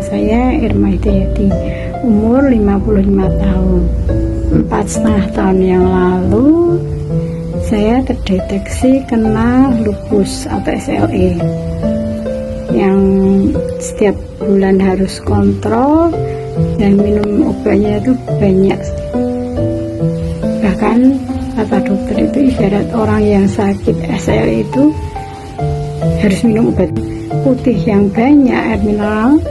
saya Irma Hidayati, umur 55 tahun. 4,5 tahun yang lalu saya terdeteksi kena lupus atau SLE yang setiap bulan harus kontrol dan minum obatnya itu banyak. Bahkan kata dokter itu ibarat orang yang sakit SLE itu harus minum obat putih yang banyak, air mineral.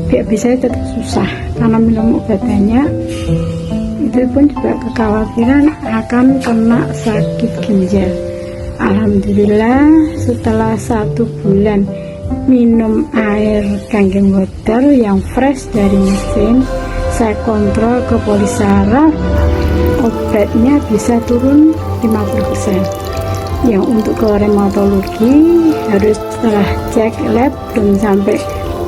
Bisa tetap susah karena minum obat banyak. Itu pun juga kekhawatiran akan kena sakit ginjal. Alhamdulillah setelah 1 bulan minum air kangen water yang fresh dari mesin, saya kontrol ke polisaraf, obatnya bisa turun 50%. Yang untuk ke reumatologi harus setelah cek lab belum sampai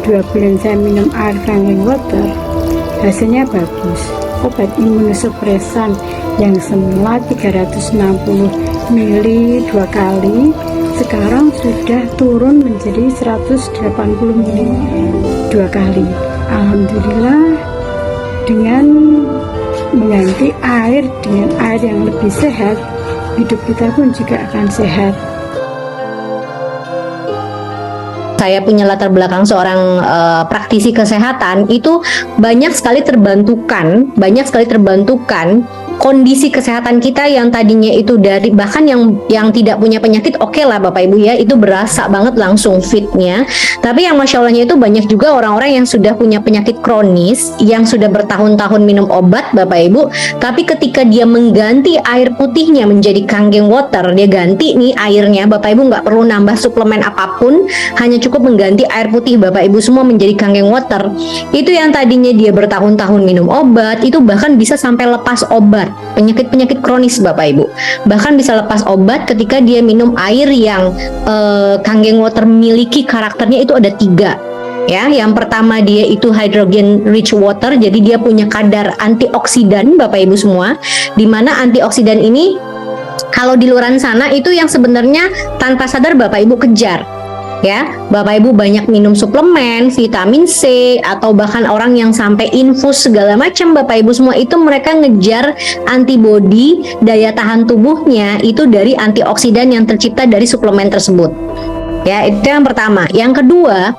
2 bulan saya minum air kangen water, hasilnya bagus. Obat imunosupresan yang semula 360 ml 2 kali sekarang sudah turun menjadi 180 ml 2 kali. Alhamdulillah, dengan mengganti air dengan air yang lebih sehat, hidup kita pun juga akan sehat. Saya punya latar belakang seorang praktisi kesehatan, itu banyak sekali terbantukan kondisi kesehatan kita yang tadinya itu dari bahkan yang tidak punya penyakit, oke lah Bapak Ibu ya, itu berasa banget langsung fitnya. Tapi yang Masya Allahnya itu banyak juga orang-orang yang sudah punya penyakit kronis, yang sudah bertahun-tahun minum obat Bapak Ibu, tapi ketika dia mengganti air putihnya menjadi kangen water, dia ganti nih airnya Bapak Ibu, nggak perlu nambah suplemen apapun, hanya cukup mengganti air putih Bapak Ibu semua menjadi kangen water. Itu yang tadinya dia bertahun-tahun minum obat, itu bahkan bisa sampai lepas obat. Penyakit-penyakit kronis Bapak Ibu bahkan bisa lepas obat ketika dia minum air yang kangen water miliki karakternya itu ada 3 ya. Yang pertama, dia itu hydrogen rich water, jadi dia punya kadar antioksidan Bapak Ibu semua, dimana antioksidan ini kalau di luaran sana itu yang sebenarnya tanpa sadar Bapak Ibu kejar ya. Bapak Ibu banyak minum suplemen, vitamin C, atau bahkan orang yang sampai infus segala macam Bapak Ibu semua, itu mereka ngejar antibodi, daya tahan tubuhnya itu dari antioksidan yang tercipta dari suplemen tersebut ya. Itu yang pertama. Yang kedua,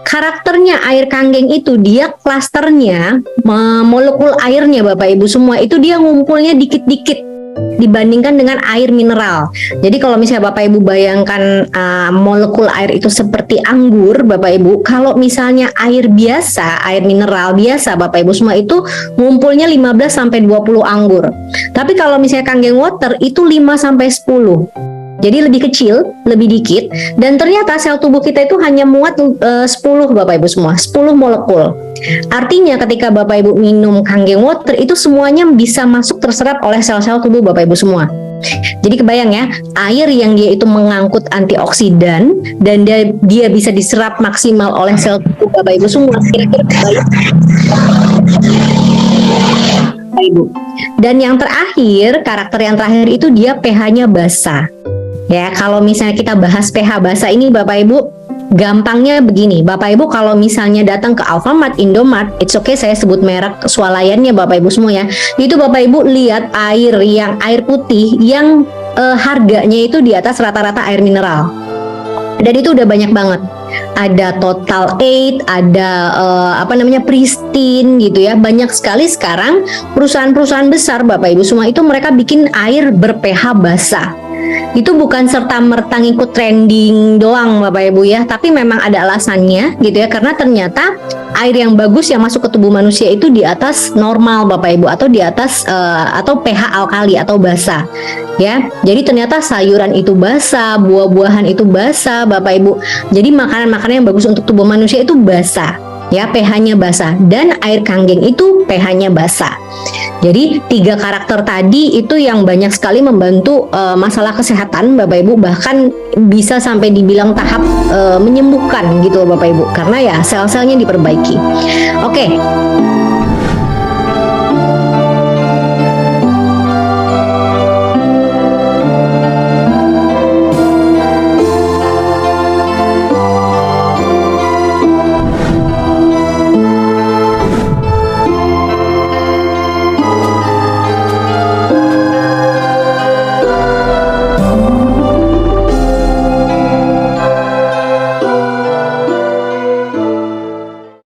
karakternya air kangen itu, dia klasternya, molekul airnya Bapak Ibu semua itu dia ngumpulnya dikit-dikit dibandingkan dengan air mineral. Jadi kalau misalnya Bapak Ibu bayangkan molekul air itu seperti anggur Bapak Ibu, kalau misalnya air biasa, air mineral biasa Bapak Ibu semua itu ngumpulnya 15-20 anggur. Tapi kalau misalnya kangen water itu 5-10. Jadi lebih kecil, lebih dikit, dan ternyata sel tubuh kita itu hanya muat 10 Bapak Ibu semua, 10 molekul. Artinya ketika Bapak Ibu minum kangen water itu semuanya bisa masuk terserap oleh sel-sel tubuh Bapak Ibu semua. Jadi kebayang ya, air yang dia itu mengangkut antioksidan dan dia bisa diserap maksimal oleh sel tubuh Bapak Ibu semua. Kira-kira kebayang Bapak Ibu. Dan yang terakhir, karakter yang terakhir itu dia pH-nya basa. Ya, kalau misalnya kita bahas pH basa ini Bapak Ibu, gampangnya begini, Bapak Ibu kalau misalnya datang ke Alfamart, Indomart, it's okay saya sebut merek swalayannya Bapak Ibu semua ya. Itu Bapak Ibu lihat air putih yang harganya itu di atas rata-rata air mineral. Dan itu udah banyak banget. Ada Total 8, ada Pristine gitu ya. Banyak sekali sekarang perusahaan-perusahaan besar Bapak Ibu semua itu mereka bikin air ber-pH basa. Itu bukan serta-merta ngikut trending doang Bapak Ibu ya, tapi memang ada alasannya gitu ya, karena ternyata air yang bagus yang masuk ke tubuh manusia itu di atas normal Bapak Ibu, atau di atas atau pH alkali atau basa ya. Jadi ternyata sayuran itu basa, buah-buahan itu basa Bapak Ibu. Jadi makanan-makanan yang bagus untuk tubuh manusia itu basa ya, pH-nya basa, dan air kangen itu pH-nya basa. Jadi 3 karakter tadi itu yang banyak sekali membantu masalah kesehatan Bapak Ibu, bahkan bisa sampai dibilang tahap menyembuhkan gitu Bapak Ibu, karena ya sel-selnya diperbaiki. Oke.